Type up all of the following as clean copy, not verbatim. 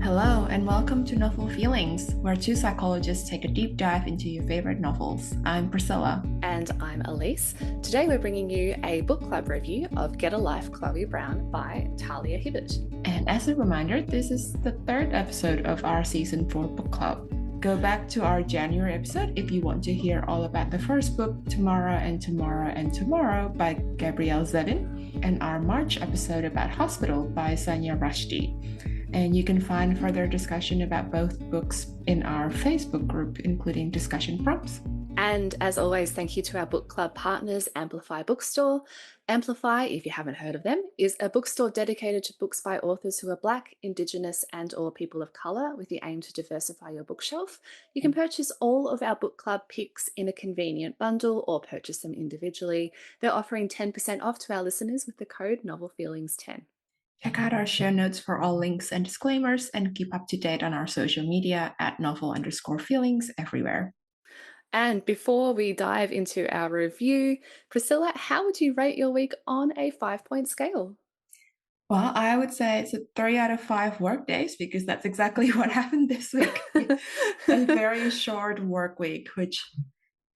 Hello, and welcome to Novel Feelings, where two psychologists take a deep dive into your favorite novels. I'm Priscilla. And I'm Elise. Today we're bringing you a book club review of Get a Life, Chloe Brown by Talia Hibbert. And as a reminder, this is the third episode of our Season 4 book club. Go back to our January episode if you want to hear all about the first book, Tomorrow and Tomorrow and Tomorrow by Gabrielle Zevin, and our March episode about Hospital by Sanya Rushdie. And you can find further discussion about both books in our Facebook group, including discussion prompts. And as always, thank you to our book club partners, Amplify Bookstore. Amplify, if you haven't heard of them, is a bookstore dedicated to books by authors who are Black, Indigenous and or people of colour with the aim to diversify your bookshelf. You can purchase all of our book club picks in a convenient bundle or purchase them individually. They're offering 10% off to our listeners with the code NovelFeelings10. Check out our show notes for all links and disclaimers, and keep up to date on our social media at novel_feelings everywhere. And before we dive into our review, Priscilla, how would you rate your week on a 5-point scale? Well, I would say it's a 3 out of 5 work days, because that's exactly what happened this week. A very short work week, which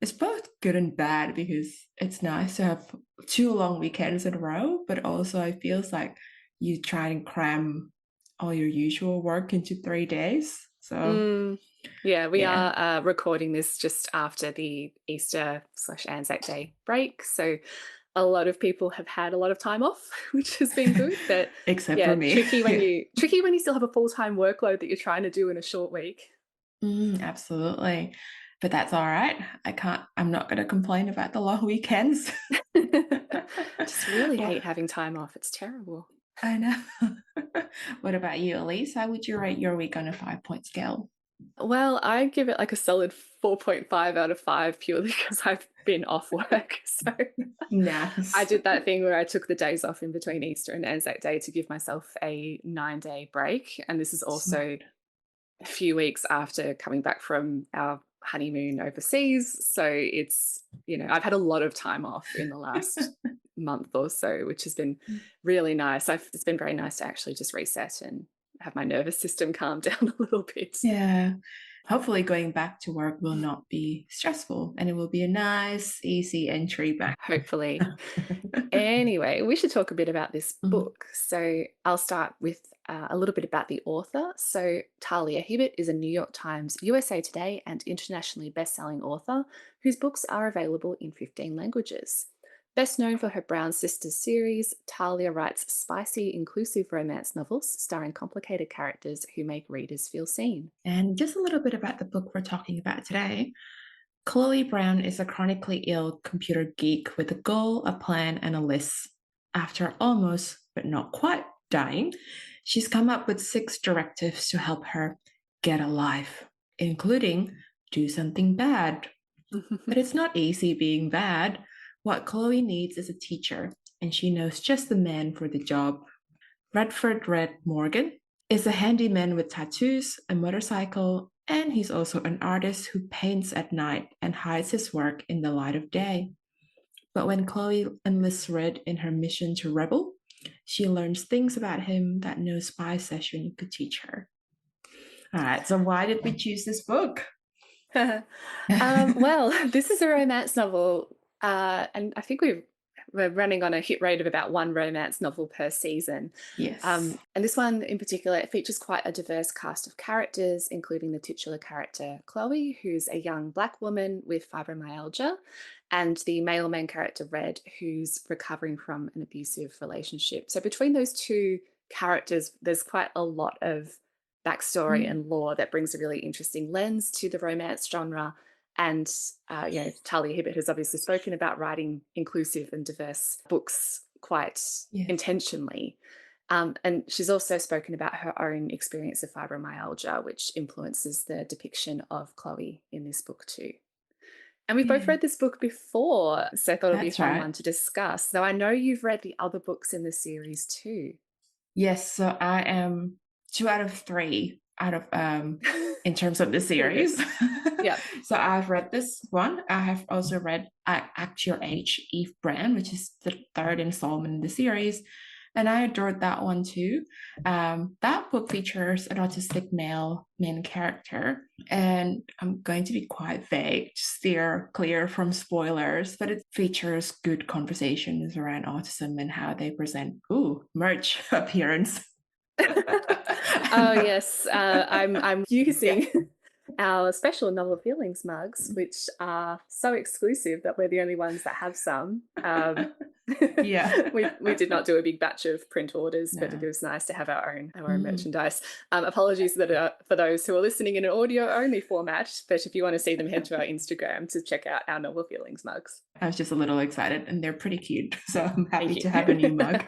is both good and bad, because it's nice to have 2 long weekends in a row, but also it feels like you try and cram all your usual work into 3 days. So we are recording this just after the Easter/Anzac Day break, so a lot of people have had a lot of time off, which has been good. But except for me, tricky when you still have a full-time workload that you're trying to do in a short week. Absolutely, but that's all right. I'm not going to complain about the long weekends. Just really hate having time off. It's terrible. I know. What about you, Elise? How would you rate your week on a 5-point scale? Well, I give it like a solid 4.5 out of 5, purely because I've been off work. So nice. I did that thing where I took the days off in between Easter and Anzac Day to give myself a 9-day break. And this is also a few weeks after coming back from our honeymoon overseas. So it's, I've had a lot of time off in the last month or so, which has been really nice. It's been very nice to actually just reset and have my nervous system calm down a little bit. Yeah. Hopefully going back to work will not be stressful, and it will be a nice, easy entry back. Hopefully. Anyway, we should talk a bit about this book. So I'll start with a little bit about the author. So Talia Hibbert is a New York Times, USA Today and internationally best-selling author whose books are available in 15 languages. Best known for her Brown Sisters series, Talia writes spicy, inclusive romance novels starring complicated characters who make readers feel seen. And just a little bit about the book we're talking about today. Chloe Brown is a chronically ill computer geek with a goal, a plan, and a list. After almost, but not quite, dying, she's come up with 6 directives to help her get a life, including do something bad. But it's not easy being bad. What Chloe needs is a teacher, and she knows just the man for the job. Redford Red Morgan is a handyman with tattoos, a motorcycle, and he's also an artist who paints at night and hides his work in the light of day. But when Chloe enlists Red in her mission to rebel, she learns things about him that no spy session could teach her. All right, so why did we choose this book? Well, this is a romance novel, and I think we're running on a hit rate of about 1 romance novel per season. Yes. And this one in particular, it features quite a diverse cast of characters, including the titular character Chloe, who's a young Black woman with fibromyalgia, and the male main character Red, who's recovering from an abusive relationship. So between those two characters, there's quite a lot of backstory and lore that brings a really interesting lens to the romance genre. And, Talia Hibbert has obviously spoken about writing inclusive and diverse books quite intentionally. And she's also spoken about her own experience of fibromyalgia, which influences the depiction of Chloe in this book too. And we've both read this book before, so I thought it'd be a fun one to discuss. Though I know you've read the other books in the series too. Yes, so I am 2 out of 3 in terms of the series. Yeah. So I've read this one. I have also read Act Your Age, Eve Brand, which is the 3rd installment in the series. And I adored that one too. That book features an autistic male main character, and I'm going to be quite vague to steer clear from spoilers, but it features good conversations around autism and how they present, merch appearance. Oh yes, I'm Yeah. using our special novel feelings mugs, which are so exclusive that we're the only ones that have some. Yeah. We did not do a big batch of print orders, but it No. was nice to have our own Mm. merchandise. Apologies that for those who are listening in an audio only format, but if you want to see them, head to our Instagram to check out our novel feelings mugs. I was just a little excited, and they're pretty cute. So I'm Thank happy you. to have a new mug.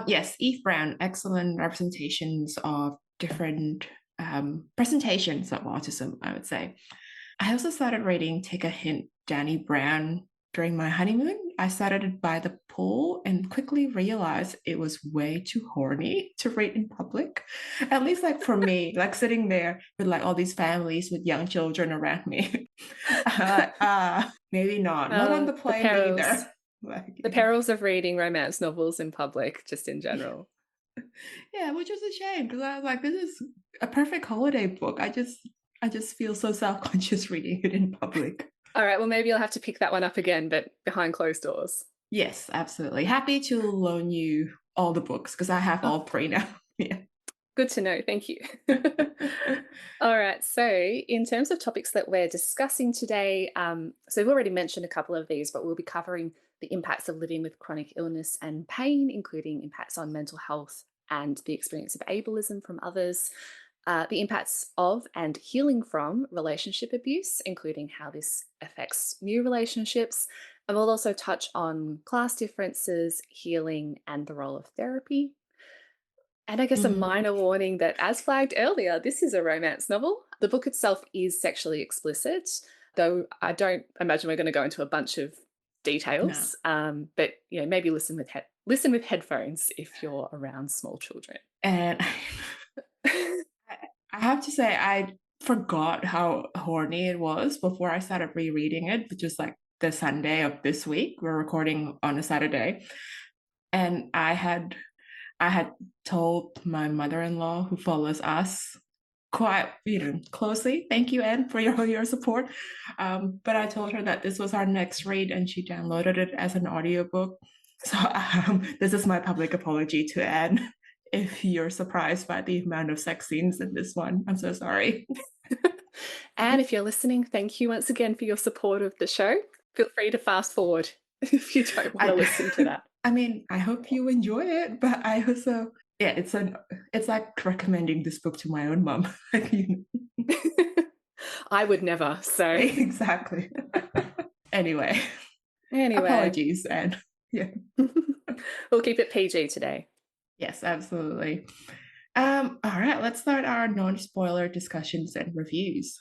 Yes, Eve Brown, excellent representations of different presentations of autism, I would say. I also started reading Take a Hint, Danny Brown during my honeymoon. I started it by the pool and quickly realized it was way too horny to read in public. At least like for me, like sitting there with like all these families with young children around me. Maybe not. Not on the The plane perils, either. Like, the perils of reading romance novels in public, just in general. yeah, which is a shame because I was like, this is a perfect holiday book. I just feel so self-conscious reading it in public. All right, well, maybe I'll have to pick that one up again, but behind closed doors. Yes, absolutely. Happy to loan you all the books because I have Oh, all three now. Yeah. good to know. Thank you. All right. So, in terms of topics that we're discussing today, so we've already mentioned a couple of these, but we'll be covering the impacts of living with chronic illness and pain, including impacts on mental health and the experience of ableism from others, the impacts of and healing from relationship abuse, including how this affects new relationships. And we'll also touch on class differences, healing, and the role of therapy. And I guess a Mhm. minor warning that, as flagged earlier, this is a romance novel. The book itself is sexually explicit, though I don't imagine we're going to go into a bunch of No. details. But maybe listen with headphones if you're around small children. And I have to say, I forgot how horny it was before I started rereading it, which is like the Sunday of this week. We're recording on a Saturday. And I had told my mother-in-law who follows us quite closely. Thank you, Anne, for your support. But I told her that this was our next read, and she downloaded it as an audiobook. So this is my public apology to Anne. If you're surprised by the amount of sex scenes in this one, I'm so sorry. And if you're listening, thank you once again for your support of the show. Feel free to fast forward if you don't want to I, listen to that. I mean, I hope you enjoy it, but I also, yeah, it's like recommending this book to my own mom. Like, I would never. So, exactly. Anyway, anyway, apologies, and yeah, we'll keep it PG today. yes, absolutely. All right, let's start our non-spoiler discussions and reviews.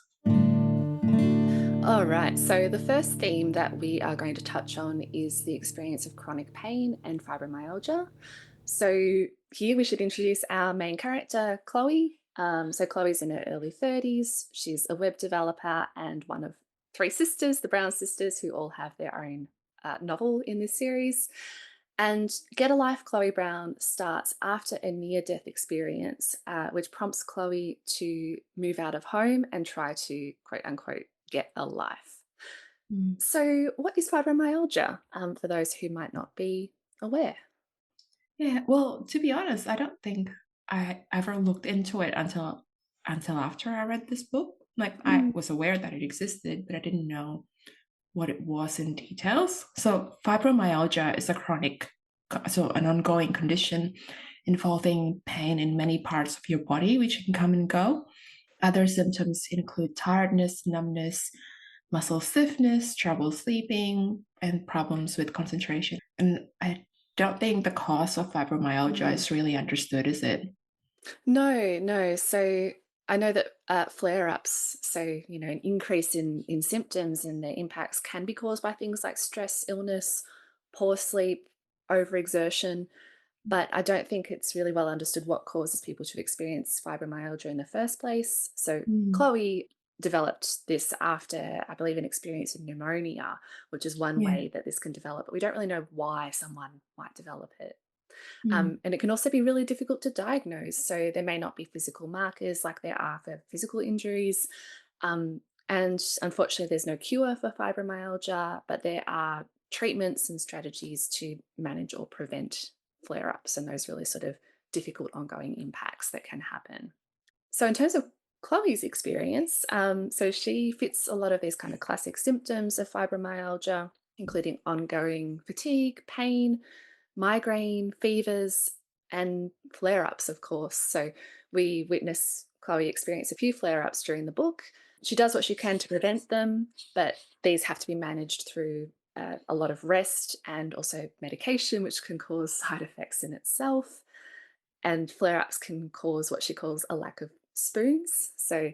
All right, so the first theme that we are going to touch on is the experience of chronic pain and fibromyalgia. So, here we should introduce our main character, Chloe. So, Chloe's in her early 30s. She's a web developer and one of three sisters, the Brown sisters, who all have their own novel in this series. And Get a Life, Chloe Brown starts after a near death experience, which prompts Chloe to move out of home and try to quote unquote get a life. Mm. So, what is fibromyalgia for those who might not be aware? Yeah, well, to be honest, I don't think I ever looked into it until after I read this book. Like I Mm, was aware that it existed, but I didn't know what it was in details. So fibromyalgia is a so an ongoing condition involving pain in many parts of your body, which can come and go. Other symptoms include tiredness, numbness, muscle stiffness, trouble sleeping, and problems with concentration. And I don't think the cause of fibromyalgia mm. is really understood, is it? No, no. So I know that flare ups, so, an increase in symptoms and their impacts can be caused by things like stress, illness, poor sleep, overexertion. But I don't think it's really well understood what causes people to experience fibromyalgia in the first place. So Mm, Chloe developed this after, I believe, an experience of pneumonia, which is one yeah. way that this can develop. But we don't really know why someone might develop it. Mm. And it can also be really difficult to diagnose. So there may not be physical markers like there are for physical injuries. Um, and unfortunately, there's no cure for fibromyalgia, but there are treatments and strategies to manage or prevent flare ups and those really sort of difficult ongoing impacts that can happen. So, in terms of Chloe's experience, so she fits a lot of these kind of classic symptoms of fibromyalgia, including ongoing fatigue, pain, migraine, fevers, and flare ups, of course. So, we witness Chloe experience a few flare ups during the book. She does what she can to prevent them, but these have to be managed through a lot of rest and also medication, which can cause side effects in itself. And flare ups can cause what she calls a lack of spoons. So,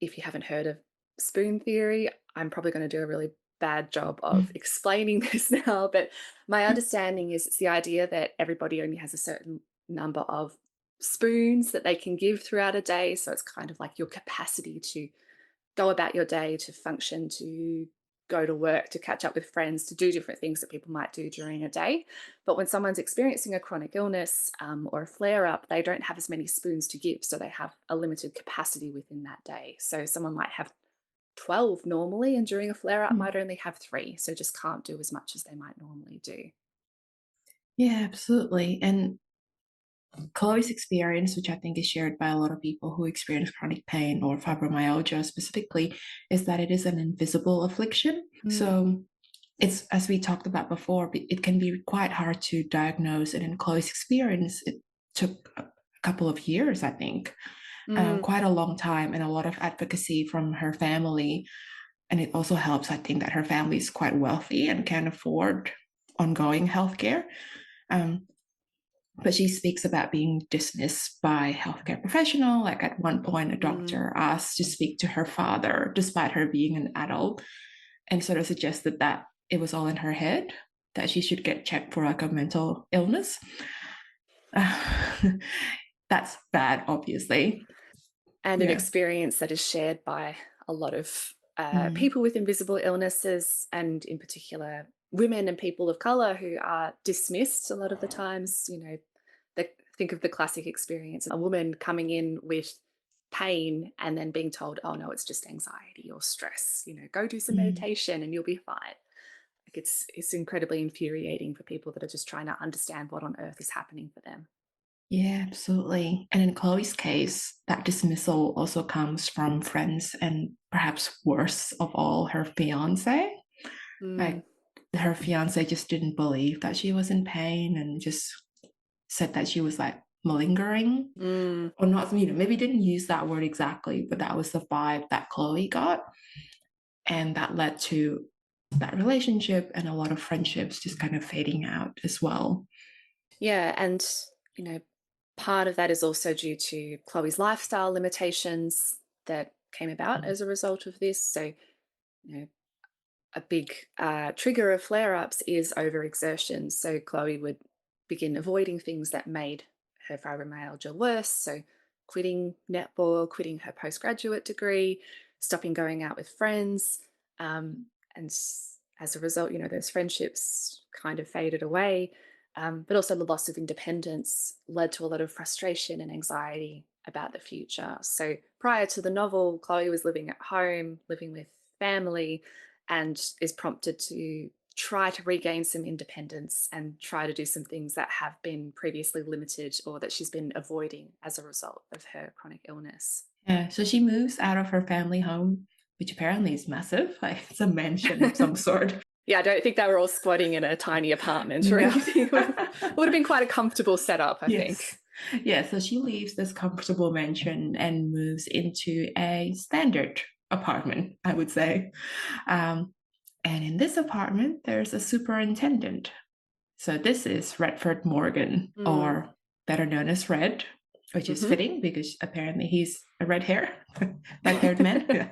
if you haven't heard of spoon theory, I'm probably going to do a really bad job of explaining this now. But my understanding is it's the idea that everybody only has a certain number of spoons that they can give throughout a day. So, it's kind of like your capacity to go about your day, to function, to go to work, to catch up with friends, to do different things that people might do during a day. But when someone's experiencing a chronic illness or a flare up, they don't have as many spoons to give. So they have a limited capacity within that day. So someone might have 12 normally, and during a flare up, Mm. might only have three. So just can't do as much as they might normally do. Yeah, absolutely. And Chloe's experience, which I think is shared by a lot of people who experience chronic pain or fibromyalgia specifically, is that it is an invisible affliction. Mm, So it's, as we talked about before, it can be quite hard to diagnose. And in Chloe's experience, it took a couple of years, I think, mm, quite a long time, and a lot of advocacy from her family. And it also helps, I think, that her family is quite wealthy and can afford ongoing healthcare. Um, but she speaks about being dismissed by a healthcare professional. Like at one point, a mm. doctor asked to speak to her father, despite her being an adult, and sort of suggested that it was all in her head, that she should get checked for like a mental illness. That's bad, obviously. And an Yeah. experience that is shared by a lot of Mm, people with invisible illnesses, and in particular, women and people of color who are dismissed a lot of the times. Think of the classic experience, a woman coming in with pain and then being told, oh, no, it's just anxiety or stress. Go do some mm. meditation and you'll be fine. Like it's incredibly infuriating for people that are just trying to understand what on earth is happening for them. Yeah, absolutely. And in Chloe's case, that dismissal also comes from friends and perhaps worse of all, her fiance. Mm, Like her fiance just didn't believe that she was in pain and just said that she was like malingering, mm. or not, maybe didn't use that word exactly, but that was the vibe that Chloe got. And that led to that relationship and a lot of friendships just kind of fading out as well. Yeah, and you know, part of that is also due to Chloe's lifestyle limitations that came about as a result of this. So, you know, a big trigger of flare ups is overexertion. So, Chloe would begin avoiding things that made her fibromyalgia worse. So, quitting netball, quitting her postgraduate degree, stopping going out with friends. Um, and as a result, those friendships kind of faded away. But also, the loss of independence led to a lot of frustration and anxiety about the future. So, prior to the novel, Chloe was living at home, living with family, and is prompted to try to regain some independence and try to do some things that have been previously limited or that she's been avoiding as a result of her chronic illness. Yeah, so she moves out of her family home, which apparently is massive. Like it's a mansion of some sort. Yeah, I don't think they were all squatting in a tiny apartment or No. anything. It would have been quite a comfortable setup, I Yes. think. Yeah, so she leaves this comfortable mansion and moves into a standard apartment, I would say. Um, and in this apartment, there's a superintendent. So this is Redford Morgan, Mm. or better known as Red, which is Hmm. fitting because apparently he's a red-haired man. Yeah.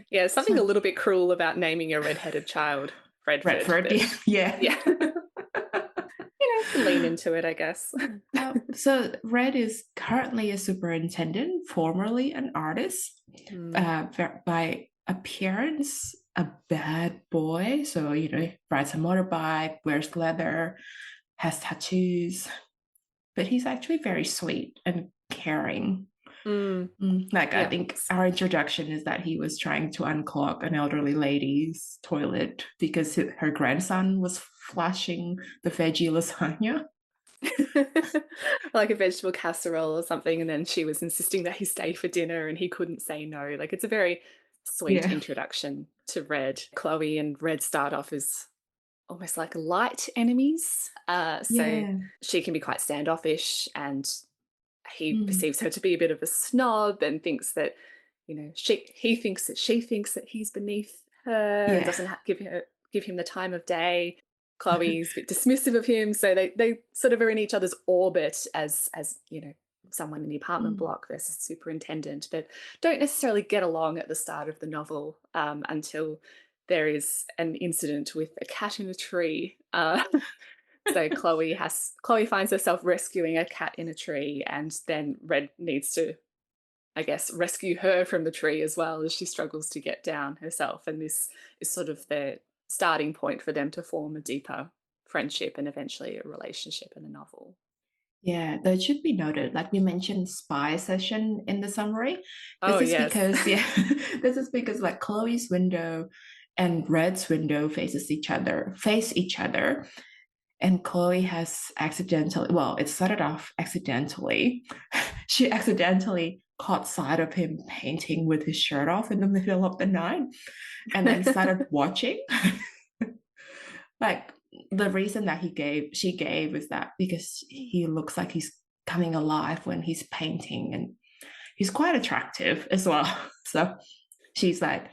Yeah, something a So little bit cruel about naming a redheaded child Redford, Redford, but yeah. yeah, can lean into it, I guess. So Red is currently a superintendent, formerly an artist, Mm. by appearance, a bad boy. So, rides a motorbike, wears leather, has tattoos, but he's actually very sweet and caring. Mm, Like, I yeah. think our introduction is that he was trying to unclog an elderly lady's toilet because her grandson was flashing the veggie lasagna. Like a vegetable casserole or something, and then she was insisting that he stay for dinner and he couldn't say no. Like, it's a very sweet Yeah. introduction to Red. Chloe and Red start off as almost like light enemies. So Yeah. she can be quite standoffish, and he Mm. perceives her to be a bit of a snob and thinks that, he thinks that she thinks that he's beneath her and Yeah. doesn't give him the time of day. Chloe's a bit dismissive of him, so they sort of are in each other's orbit as someone in the apartment Mm. block versus superintendent, but don't necessarily get along at the start of the novel, until there is an incident with a cat in a tree. So Chloe finds herself rescuing a cat in a tree, and then Red needs to, I guess, rescue her from the tree as well as she struggles to get down herself. And this is sort of the starting point for them to form a deeper friendship and eventually a relationship in the novel. Yeah, that should be noted. Like we mentioned, spy session in the summary. Oh, This is yes. because, yeah, this is because like Chloe's window and Red's window face each other. And Chloe has accidentally, well, it started off accidentally. She accidentally caught sight of him painting with his shirt off in the middle of the night and then started watching. Like the reason that she gave is that because he looks like he's coming alive when he's painting and he's quite attractive as well. So she's like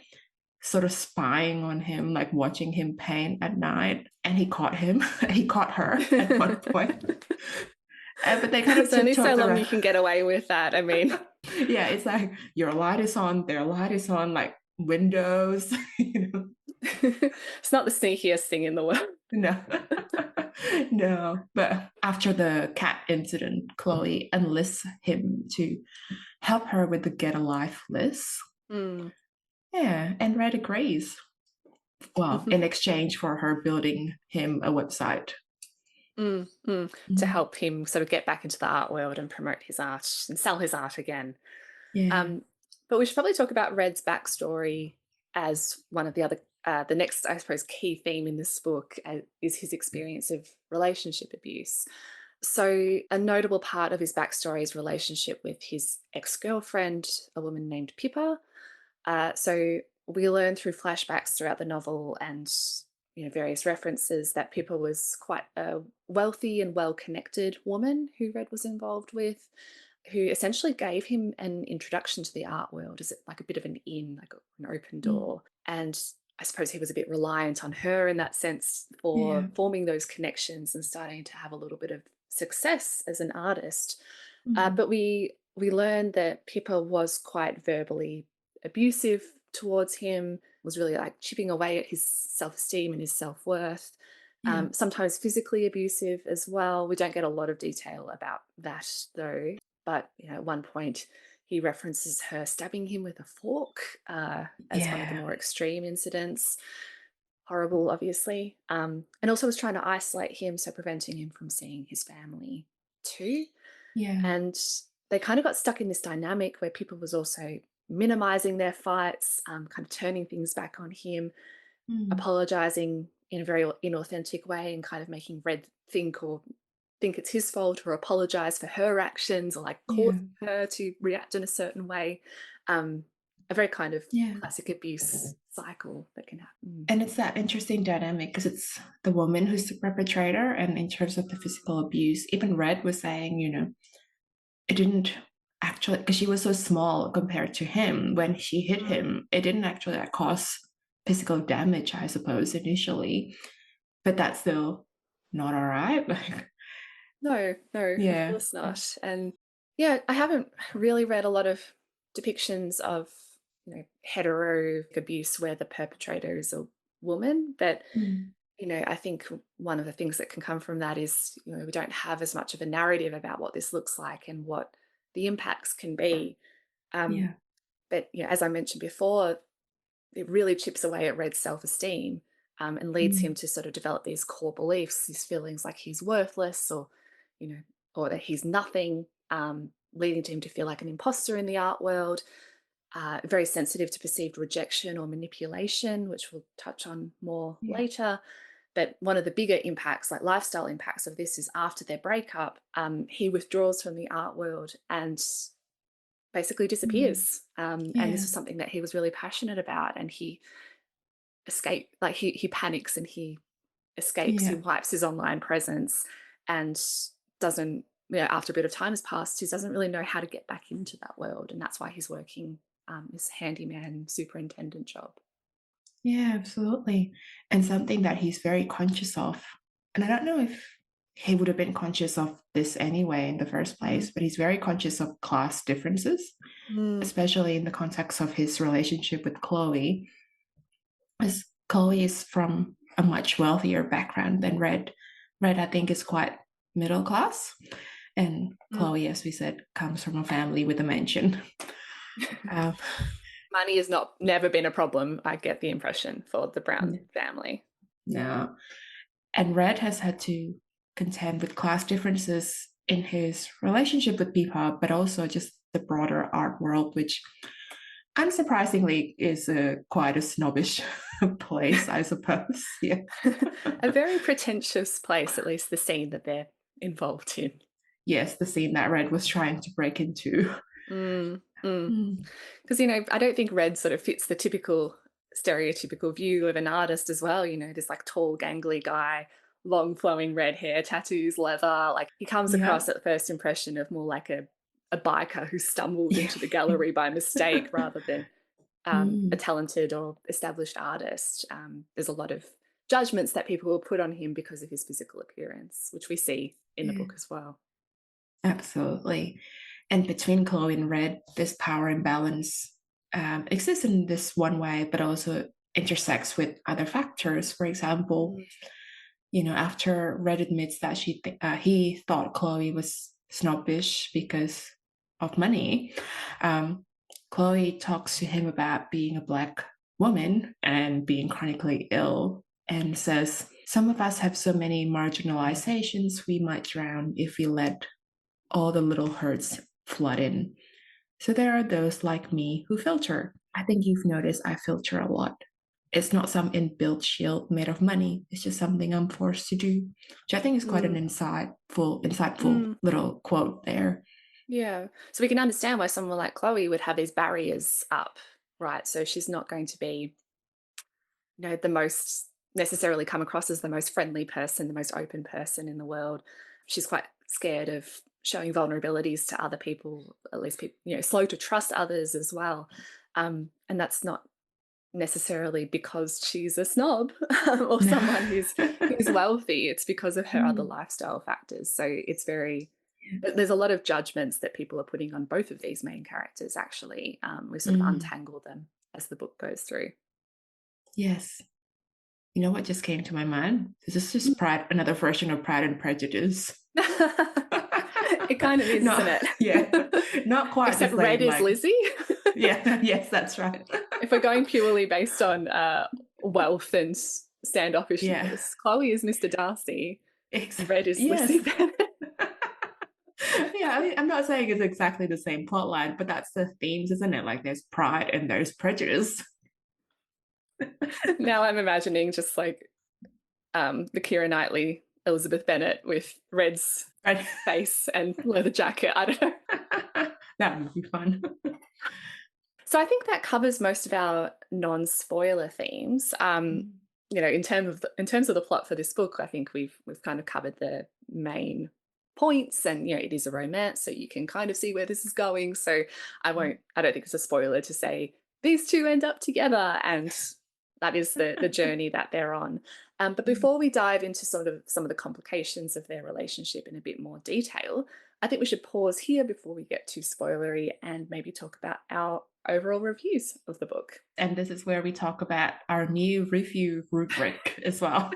sort of spying on him, like watching him paint at night. And he caught him. He caught her at one point. But they kind of There's only so tiptoed long you around. can get away with that. I mean, Yeah, it's like your light is on, their light is on, like windows, you know. it's not the sneakiest thing in the world. No. No. But after the cat incident, Chloe enlists him to help her with the Get a Life list. Mm. Yeah, and Red agrees. Well, in exchange for her building him a website. To Mm. help him sort of get back into the art world and promote his art and sell his art again. Yeah. Um, but we should probably talk about Red's backstory as one of the next, I suppose, key theme in this book, is his experience of relationship abuse. So, a notable part of his backstory is relationship with his ex girlfriend, a woman named Pippa. So, we learn through flashbacks throughout the novel and various references that Pippa was quite a wealthy and well connected woman who Red was involved with, who essentially gave him an introduction to the art world as like a bit of an in, like an open Mm. door. And I suppose he was a bit reliant on her in that sense for Yeah. forming those connections and starting to have a little bit of success as an artist. Mm. But we learned that Pippa was quite verbally abusive towards him, was really like chipping away at his self-esteem and his self-worth. Yeah. Sometimes physically abusive as well. We don't get a lot of detail about that though. But at one point, he references her stabbing him with a fork, as one of the Yeah. more extreme incidents. Horrible, obviously. And also was trying to isolate him, so preventing him from seeing his family too. Yeah. And they kind of got stuck in this dynamic where people was also minimizing their fights, kind of turning things back on him, Mm. apologizing in a very inauthentic way, and kind of making Red think it's his fault or apologize for her actions or like cause Yeah. her to react in a certain way. Um, a very kind of Yeah. classic abuse cycle that can happen. And it's that interesting dynamic because it's the woman who's the perpetrator. And in terms of the physical abuse, even Red was saying, it didn't actually, because she was so small compared to him, when she hit Mm. him, it didn't actually like, cause physical damage, I suppose, initially. But that's still not all right. Like, No, no, of yeah. course not. And yeah, I haven't really read a lot of depictions of hetero abuse where the perpetrator is a woman, but Mm. I think one of the things that can come from that is we don't have as much of a narrative about what this looks like and what the impacts can be. Um, Yeah. but as I mentioned before, it really chips away at Red's self-esteem. and leads him to sort of develop these core beliefs, these feelings like he's worthless, or, you know, or that he's nothing, leading to him to feel like an imposter in the art world, very sensitive to perceived rejection or manipulation, which we'll touch on more Yeah. later. But one of the bigger impacts, like lifestyle impacts of this, is after their breakup, he withdraws from the art world and basically Mm. disappears. And this Yeah. was something that he was really passionate about, and he like he panics and he escapes. He Yeah. wipes his online presence and doesn't. After a bit of time has passed, he doesn't really know how to get back into that world, and that's why he's working this handyman superintendent job. Yeah, absolutely. And something that he's very conscious of. And I don't know if he would have been conscious of this anyway in the first Mm. place, but he's very conscious of class differences, Mm. especially in the context of his relationship with Chloe, as Chloe is from a much wealthier background than Red. Red, I think, is quite middle class. And Mm. Chloe, as we said, comes from a family with a mansion. Um, Money has not never been a problem, I get the impression, for the Brown family. no. And Red has had to contend with class differences in his relationship with Peepa, but also just the broader art world, which unsurprisingly is quite a snobbish place, I suppose. Yeah. A very pretentious place, at least the scene that they're involved in. Yes, the scene that Red was trying to break into. Mm. Mm. Mm. Because, I don't think Red sort of fits the typical stereotypical view of an artist as well. This like tall, gangly guy, long flowing red hair, tattoos, leather. Like he comes Yeah. across at first impression of more like a biker who stumbled Yeah. into the gallery by mistake rather than a Mm. talented or established artist. There's a lot of judgments that people will put on him because of his physical appearance, which we see in the Yeah. book as well. Absolutely. And between Chloe and Red, this power imbalance exists in this one way, but also intersects with other factors. For example, Mm. after Red admits that he thought Chloe was snobbish because of money, um, Chloe talks to him about being a Black woman and being chronically ill, and says, "Some of us have so many marginalizations, we might drown if we let all the little herds flood in. So there are those like me who filter. I think you've noticed I filter a lot. It's not some inbuilt shield made of money. It's just something I'm forced to do," which I think is quite an Mm. insightful Mm. little quote there. Yeah. So we can understand why someone like Chloe would have these barriers up, right? So she's not going to be, the most necessarily come across as the most friendly person, the most open person in the world. She's quite scared of showing vulnerabilities to other people, at least people, slow to trust others as well. And that's not necessarily because she's a snob or No. someone who's wealthy. It's because of her other Mm, lifestyle factors. So it's very there's a lot of judgments that people are putting on both of these main characters, actually. We sort of mm, untangle them as the book goes through. yes. You know what just came to my mind? This is just another version of Pride and Prejudice. It kind of is, No, isn't yeah, it? not quite the Except Red same. is Like, Lizzie. yeah, yes, that's right. If we're going purely based on wealth and Yeah, standoffishness, Chloe is Mr. Darcy and Red is Lizzie yes. Bennet. Yeah, I mean, I'm not saying it's exactly the same plot line, but that's the themes, isn't it? Like there's pride and there's prejudice. Now I'm imagining just like the Keira Knightley Elizabeth Bennet with Red's Right. face and leather jacket. I don't know. That would be fun. So I think that covers most of our non-spoiler themes. In terms of the plot for this book, I think we've kind of covered the main points, and it is a romance, so you can kind of see where this is going. So I don't think it's a spoiler to say these two end up together, and that is the journey that they're on. But before we dive into sort of some of the complications of their relationship in a bit more detail, I think we should pause here before we get too spoilery and maybe talk about our overall reviews of the book. And this is where we talk about our new review rubric as well.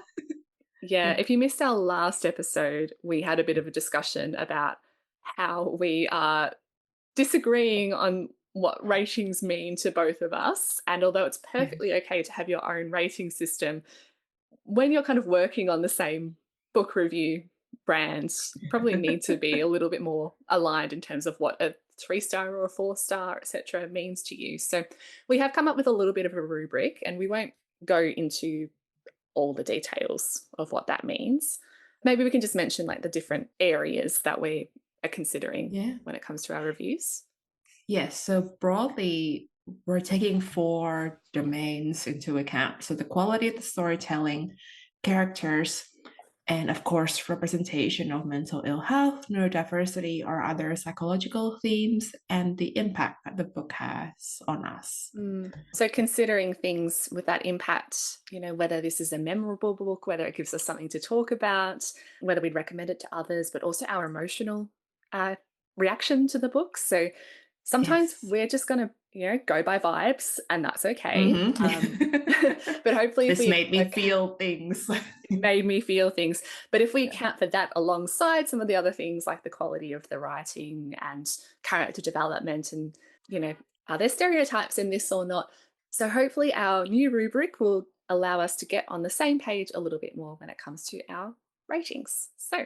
Yeah, Yeah. if you missed our last episode, we had a bit of a discussion about how we are disagreeing on what ratings mean to both of us. And although it's Yeah. perfectly okay to have your own rating system, when you're kind of working on the same book review brands, you probably need to be a little bit more aligned in terms of what a 3-star or a 4-star, etc., means to you. So we have come up with a little bit of a rubric, and we won't go into all the details of what that means. Maybe we can just mention like the different areas that we are considering Yeah. when it comes to our reviews. Yes. So broadly, we're taking four domains into account. So the quality of the storytelling, characters, and of course, representation of mental ill health, neurodiversity, or other psychological themes, and the impact that the book has on us. So considering things with that impact, whether this is a memorable book, whether it gives us something to talk about, whether we'd recommend it to others, but also our emotional reaction to the book. So sometimes Yes. we're just going to, go by vibes, and that's okay. Mm-hmm. But hopefully if This we made me feel things. made me feel things. But if we account for that alongside some of the other things like the quality of the writing and character development and, are there stereotypes in this or not? So hopefully our new rubric will allow us to get on the same page a little bit more when it comes to our ratings. So,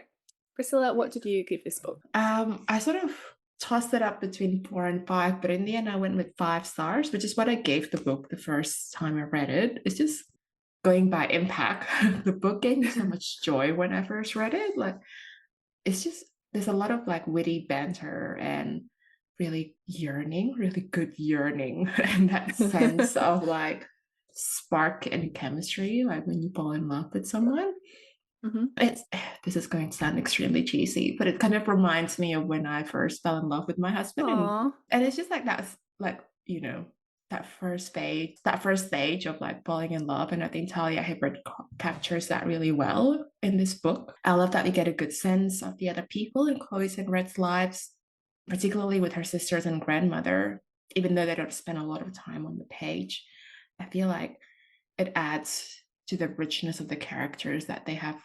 Priscilla, what did you give this book? I sort of tossed it up between 4 and 5, but in the end, I went with 5 stars, which is what I gave the book the first time I read it. It's just going by impact. The book gave me so much joy when I first read it. Like, it's just, there's a lot of like witty banter and really good yearning, and that sense of like spark and chemistry, like when you fall in love with someone. Mm-hmm. It's this is going to sound extremely cheesy, but it kind of reminds me of when I first fell in love with my husband, Aww. and it's just like that's like that first stage of like falling in love, and I think Talia Hibbert captures that really well in this book. I love that we get a good sense of the other people in Chloe's and Red's lives, particularly with her sisters and grandmother, even though they don't spend a lot of time on the page. I feel like it adds to the richness of the characters that they have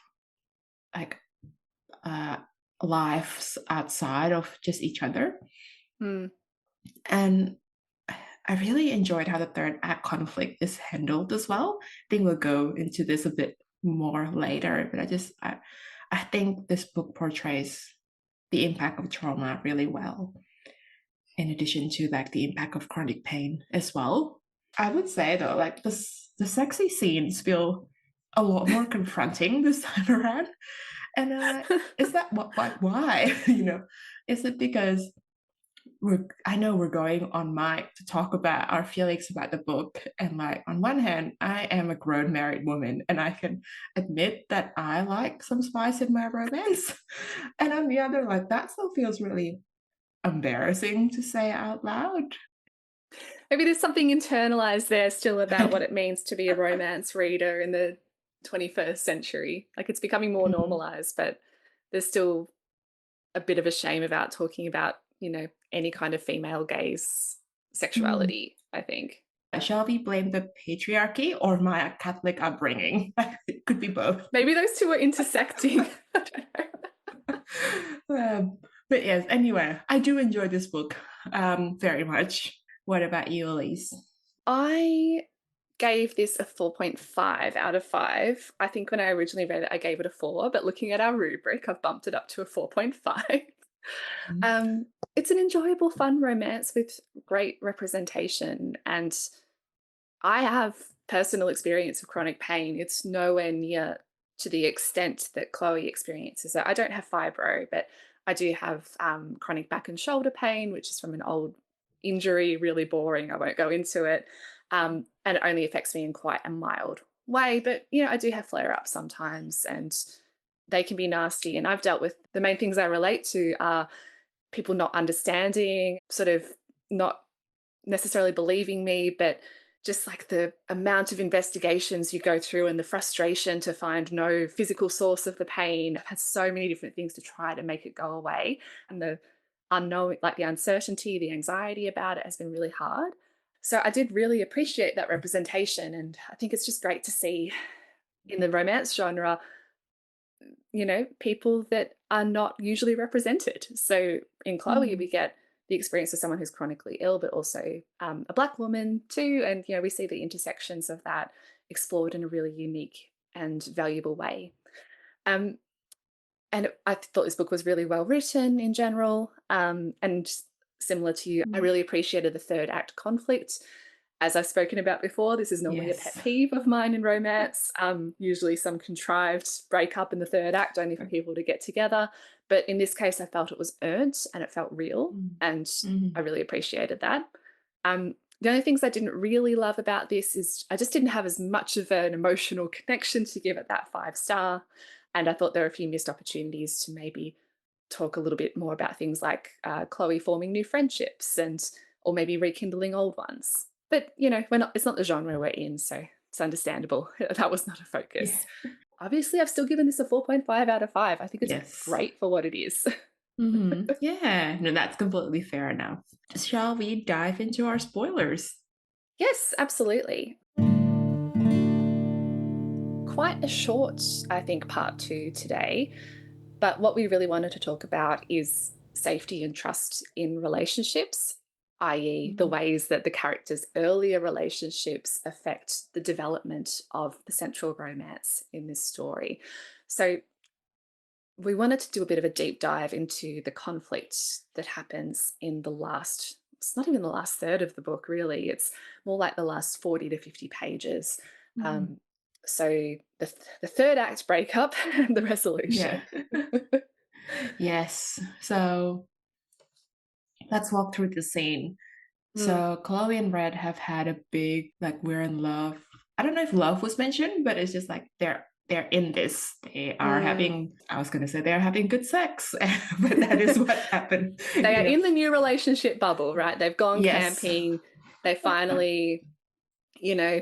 like uh, lives outside of just each other. Mm. And I really enjoyed how the third act conflict is handled as well. I think we'll go into this a bit more later, but I think this book portrays the impact of trauma really well, in addition to like the impact of chronic pain as well. I would say though, like the sexy scenes feel a lot more confronting this time around. And is that why? Is it because I know we're going on mic to talk about our feelings about the book, and like on one hand, I am a grown married woman, and I can admit that I like some spice in my romance, and on the other, like that still feels really embarrassing to say out loud. Maybe there's something internalized there still about what it means to be a romance reader in the 21st century. Like it's becoming more Mhm. normalized, but there's still a bit of a shame about talking about, any kind of female gaze Mm. sexuality, I think. Shall we blame the patriarchy or my Catholic upbringing? It could be both. Maybe those two are intersecting. I don't know. Um, but yes, anyway, I do enjoy this book very much. What about you, Elise? I gave this a 4.5 out of 5. I think when I originally read it, I gave it a 4, but looking at our rubric, I've bumped it up to a 4.5. It's an enjoyable, fun romance with great representation. And I have personal experience of chronic pain. It's nowhere near to the extent that Chloe experiences it. I don't have fibro, but I do have chronic back and shoulder pain, which is from an old injury, really boring. I won't go into it. And it only affects me in quite a mild way. But, I do have flare ups sometimes, and they can be nasty. And I've dealt with the main things I relate to are people not understanding, sort of not necessarily believing me, but just like the amount of investigations you go through and the frustration to find no physical source of the pain. I've had so many different things to try to make it go away. And the unknown, like the uncertainty, the anxiety about it has been really hard. So I did really appreciate that representation. And I think it's just great to see in the romance genre, people that are not usually represented. So in Chloe, Mm. we get the experience of someone who's chronically ill, but also a Black woman too. And, we see the intersections of that explored in a really unique and valuable way. Um, and I thought this book was really well written in general. And similar to you, I Mm. really appreciated the third act conflict. As I've spoken about before, this is normally a pet Yes. peeve of mine in romance. Usually some contrived breakup in the third act, only for people to get together. But in this case, I felt it was earned and it felt real. Mm. And I Mhm. really appreciated that. The only things I didn't really love about this is I just didn't have as much of an emotional connection to give it that 5 star. And I thought there were a few missed opportunities to maybe talk a little bit more about things like Chloe forming new friendships and or maybe rekindling old ones. But we're not. It's not the genre we're in, so it's understandable. That was not a Yeah. focus. Obviously, I've still given this a 4.5 out of 5. I think it's Yes. great for what it is. Yeah. No, that's completely fair enough. Shall we dive into our spoilers? Yes, absolutely. Quite a short, I think, part 2 today. But what we really wanted to talk about is safety and trust in relationships, i.e., the Mm. ways that the characters' earlier relationships affect the development of the central romance in this story. So, we wanted to do a bit of a deep dive into the conflict that happens in the last, it's not even the last third of the book, really. It's more like the last 40 to 50 pages. Mm. Um, so, the third act breakup and the Yeah. resolution. Yes. So let's walk through the scene. Mm. So Chloe and Red have had a big like we're in love. I don't know if love was mentioned, but it's just like they're in this. They are Mm. having I was gonna say they're having good sex, but that is what happened. They are You know. in the new relationship bubble, right? They've gone Yes. camping. They finally, you know,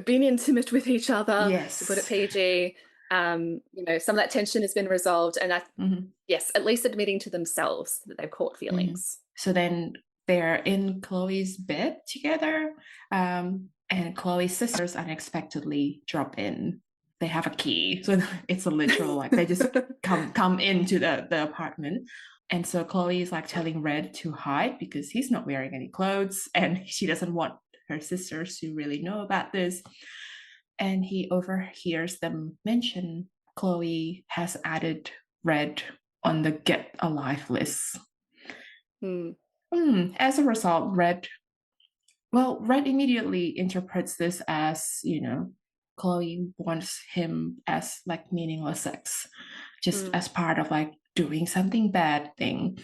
been intimate with each other, to put it Yes. PG. Some of that tension has been resolved. And Hmm. yes, at least admitting to themselves that they've caught Hmm. feelings. So then they're in Chloe's bed together, and Chloe's sisters unexpectedly drop in. They have a key, so it's a literal like they just come into the apartment. And so Chloe is like telling Red to hide because he's not wearing any clothes, and she doesn't want her sisters to really know about this. And he overhears them mention Chloe has added Red on the Get Alive list. Hmm. As a result, Red immediately interprets this as, Chloe wants him as like meaningless sex, just Hmm. as part of like doing something bad thing.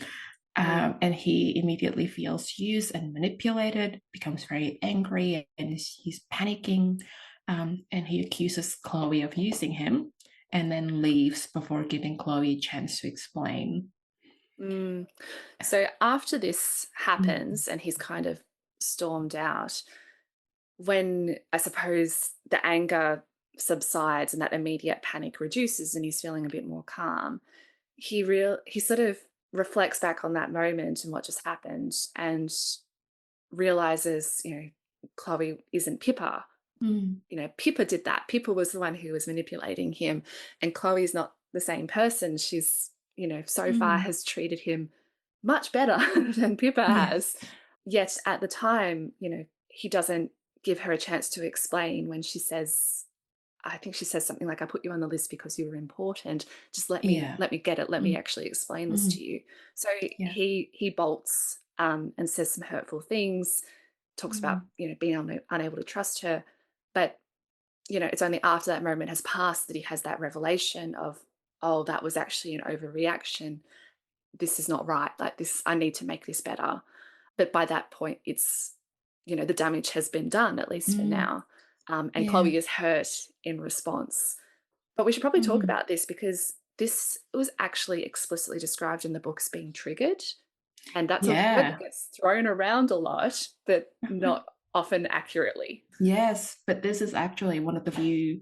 Hmm. And he immediately feels used and manipulated, becomes very angry, and he's panicking. And he accuses Chloe of using him and then leaves before giving Chloe a chance to explain. Hmm. So after this Mm. happens and he's kind of stormed out, when I suppose the anger subsides and that immediate panic reduces and he's feeling a bit more calm, he sort of reflects back on that moment and what just happened and realizes, Chloe isn't Pippa. Mm. Pippa did that. Pippa was the one who was manipulating him, and Chloe's not the same person. She's, so far Mm. has treated him much better than Pippa has. Yes. Yet at the time, he doesn't give her a chance to explain when I think she says something like, "I put you on the list because you were important. Just Yeah. let me get it. Let me Mm. actually explain this Mm. to you." So Yeah. he bolts and says some hurtful things. Talks about Mm. being unable to trust her, but it's only after that moment has passed that he has that revelation of, oh, that was actually an overreaction. This is not right. Like this, I need to make this better. But by that point, it's the damage has been done, at least for Mm. now. And Yeah. Chloe is hurt in response. But we should probably talk Mm. about this because this was actually explicitly described in the books being triggered. And that's a word that Yeah. gets thrown around a lot, but not often accurately. Yes, but this is actually one of the few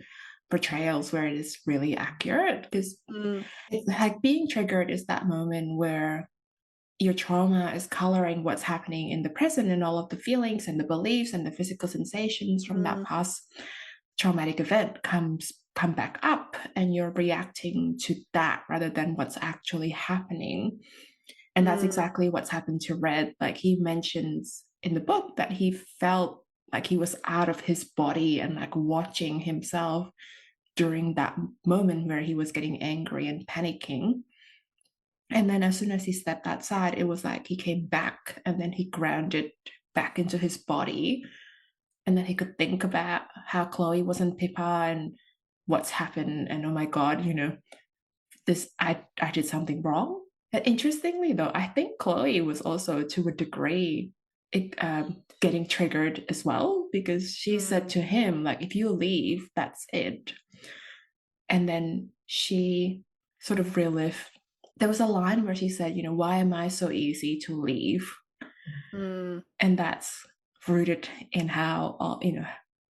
portrayals where it is really accurate because Mm, it's like being triggered is that moment where your trauma is coloring what's happening in the present and all of the feelings and the beliefs and the physical sensations from that mm, past traumatic event come back up and you're reacting to that rather than what's actually happening. And that's mm, exactly what's happened to Red. Like he mentions in the book that he felt like he was out of his body and like watching himself during that moment where he was getting angry and panicking. And then as soon as he stepped outside, it was like he came back and then he grounded back into his body. And then he could think about how Chloe wasn't Pippa and what's happened. And oh my God, I did something wrong. And interestingly, though, I think Chloe was also to a degree getting triggered as well, because she said to him, like, if you leave, that's it. And then she sort of relived. There was a line where she said, why am I so easy to leave? Mm. And that's rooted in how,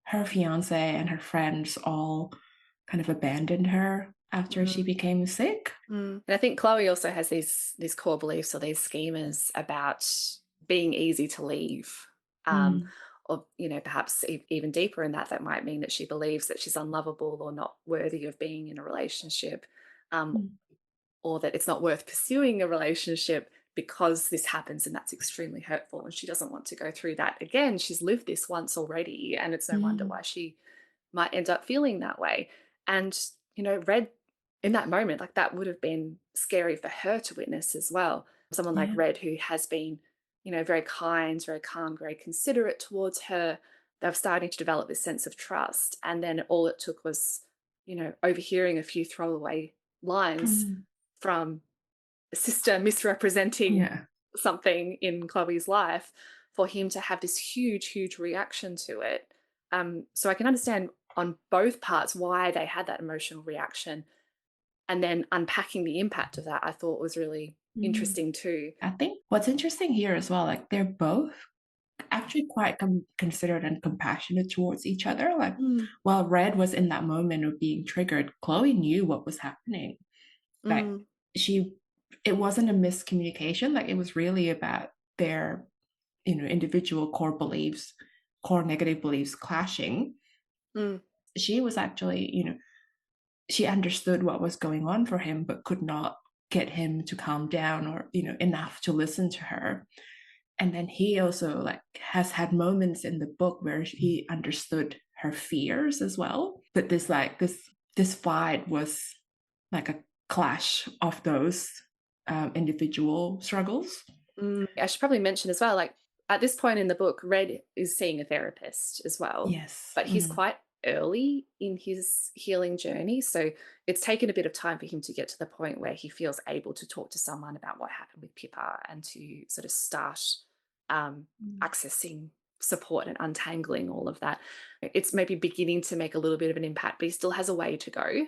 her fiance and her friends all kind of abandoned her after she Mm. became sick. And I think Chloe also has these core beliefs or these schemas about being easy to leave. Um, Mm, or, perhaps even deeper in that, that might mean that she believes that she's unlovable or not worthy of being in a relationship, um, mm, or that it's not worth pursuing a relationship because this happens and that's extremely hurtful. And she doesn't want to go through that again. She's lived this once already, and it's no wonder mm, why she might end up feeling that way. And, Red, in that moment, like that would have been scary for her to witness as well. Someone like yeah. Red, who has been, very kind, very calm, very considerate towards her. They're starting to develop this sense of trust. And then all it took was, overhearing a few throwaway lines Mm, from a sister misrepresenting yeah. something in Chloe's life for him to have this huge, huge reaction to it. So I can understand on both parts why they had that emotional reaction. And then unpacking the impact of that, I thought was really Mm. interesting too. I think what's interesting here as well, like they're both actually quite considerate and compassionate towards each other. Like Mm, while Red was in that moment of being triggered, Chloe knew what was happening. Like mm, she, it wasn't a miscommunication. Like it was really about their, individual core beliefs, core negative beliefs clashing. mm, She was actually, she understood what was going on for him, but could not get him to calm down or, enough to listen to her. And then he also like has had moments in the book where he understood her fears as well. But this fight was like a clash of those individual struggles. mm. I should probably mention as well, like at this point in the book, Red is seeing a therapist as well, Yes. but he's quite early in his healing journey. So it's taken a bit of time for him to get to the point where he feels able to talk to someone about what happened with Pippa and to sort of start um, Mm. accessing support and untangling all of that. It's maybe beginning to make a little bit of an impact, but he still has a way to go.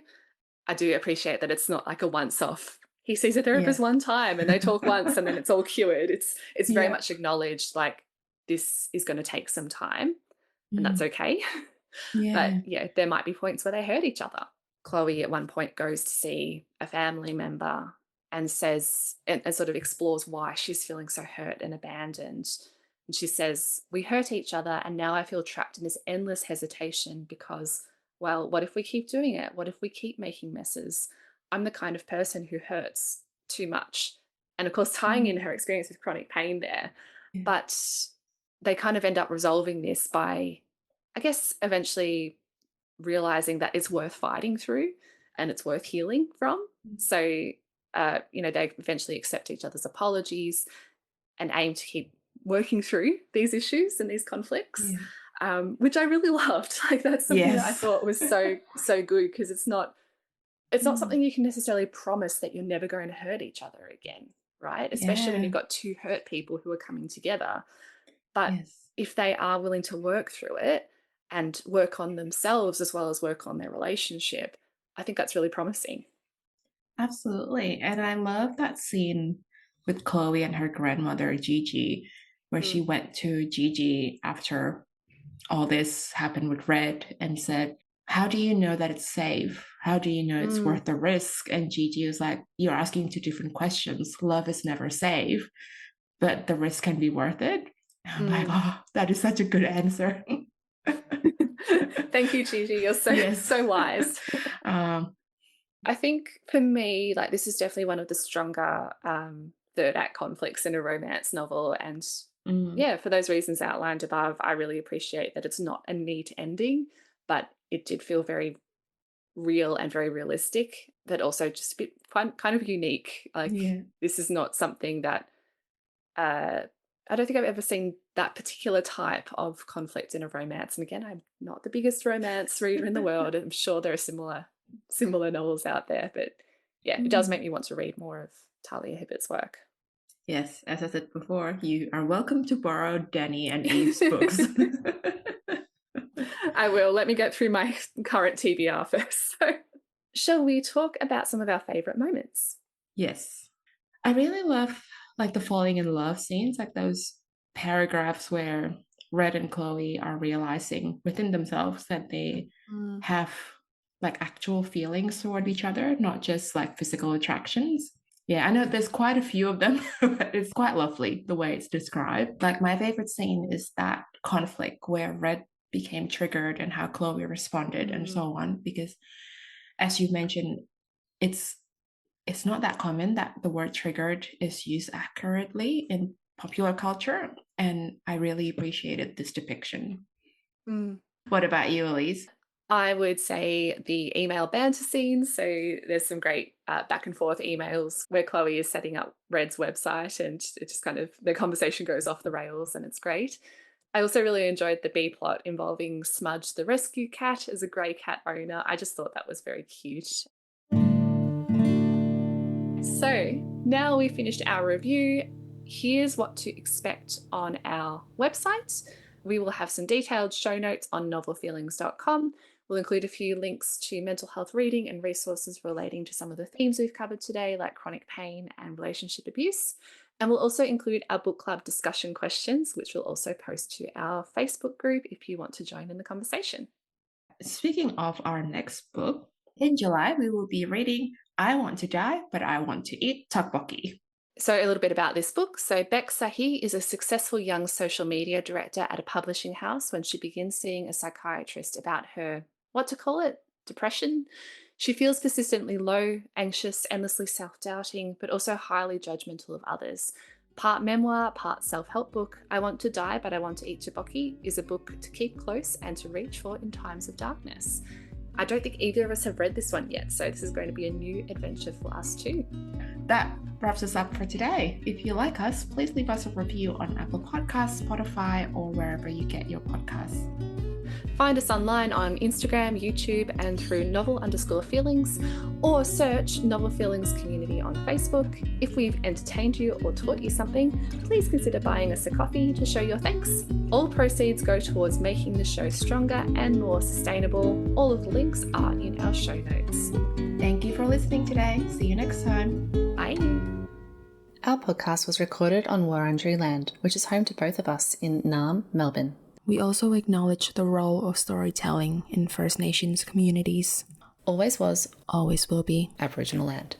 I do appreciate that it's not like a once off. He sees a therapist Yes. one time and they talk once and then it's all cured. It's very Yeah. much acknowledged, like this is going to take some time and that's Mm. okay. But Yeah. yeah, there might be points where they hurt each other. Chloe at one point goes to see a family member and says, and sort of explores why she's feeling so hurt and abandoned. And she says, we hurt each other, and now I feel trapped in this endless hesitation because, well, what if we keep doing it? What if we keep making messes? I'm the kind of person who hurts too much. And of course, tying in Mm. her experience with chronic pain there. Yeah. But they kind of end up resolving this by, I guess, eventually realizing that it's worth fighting through and it's worth healing from. Mm. So, they eventually accept each other's apologies and aim to keep working through these issues and these conflicts, Yeah. which I really loved. Like that's something that I Yes. thought was so good because it's not Mm. something you can necessarily promise that you're never going to hurt each other again, right? Especially when Yeah. you've got two hurt people who are coming together. But Yes. if they are willing to work through it and work on themselves as well as work on their relationship, I think that's really promising. Absolutely. And I love that scene with Chloe and her grandmother, Gigi, where she Mm, went to Gigi after all this happened with Red and said, how do you know that it's safe? How do you know it's mm, worth the risk? And Gigi was like, you're asking two different questions. Love is never safe, but the risk can be worth it. I'm like, mm. oh, that is such a good answer. Thank you, Gigi. You're so, Yes. so wise. um, I think for me, like this is definitely one of the stronger third act conflicts in a romance novel. And mm, yeah, for those reasons outlined above, I really appreciate that it's not a neat ending, but it did feel very real and very realistic, but also just a bit kind of unique. Like, Yeah. this is not something that I don't think I've ever seen that particular type of conflict in a romance. And again, I'm not the biggest romance reader in the world. I'm sure there are similar novels out there, but yeah, it does Mm. make me want to read more of Talia Hibbert's work. Yes, as I said before, you are welcome to borrow Danny and Eve's books. I will. Let me get through my current TBR first. So, shall we talk about some of our favourite moments? Yes. I really love like the falling in love scenes, like those paragraphs where Red and Chloe are realizing within themselves that they have like actual feelings toward each other, not just like physical attractions. Yeah, I know there's quite a few of them, but it's quite lovely the way it's described. Like my favorite scene is that conflict where Red became triggered and how Chloe responded and so on. Because as you mentioned, it's it's not that common that the word triggered is used accurately in popular culture. And I really appreciated this depiction. What about you, Elise? I would say the email banter scenes. So there's some great back and forth emails where Chloe is setting up Red's website, and it just kind of, the conversation goes off the rails and it's great. I also really enjoyed the B plot involving Smudge the rescue cat as a grey cat owner. I just thought that was very cute. So now we've finished our review. Here's what to expect on our website. We will have some detailed show notes on novelfeelings.com. We'll include a few links to mental health reading and resources relating to some of the themes we've covered today, like chronic pain and relationship abuse. And we'll also include our book club discussion questions, which we'll also post to our Facebook group if you want to join in the conversation. Speaking of our next book, in July, we will be reading I Want to Die, But I Want to Eat Tteokbokki. So a little bit about this book. So Beck Sahi is a successful young social media director at a publishing house when she begins seeing a psychiatrist about her, what to call it, depression. She feels persistently low, anxious, endlessly self-doubting, but also highly judgmental of others. Part memoir, part self-help book, I Want to Die, But I Want to Eat Tteokbokki is a book to keep close and to reach for in times of darkness. I don't think either of us have read this one yet, so this is going to be a new adventure for us too. That wraps us up for today. If you like us, please leave us a review on Apple Podcasts, Spotify, or wherever you get your podcasts. Find us online on Instagram, YouTube, and through novel_feelings, or search Novel Feelings Community on Facebook. If we've entertained you or taught you something, please consider buying us a coffee to show your thanks. All proceeds go towards making the show stronger and more sustainable. All of the links are in our show notes. Thank you for listening today. See you next time. Bye. Our podcast was recorded on Wurundjeri Land, which is home to both of us in Naarm, Melbourne. We also acknowledge the role of storytelling in First Nations communities. Always was, Always will be Aboriginal Land.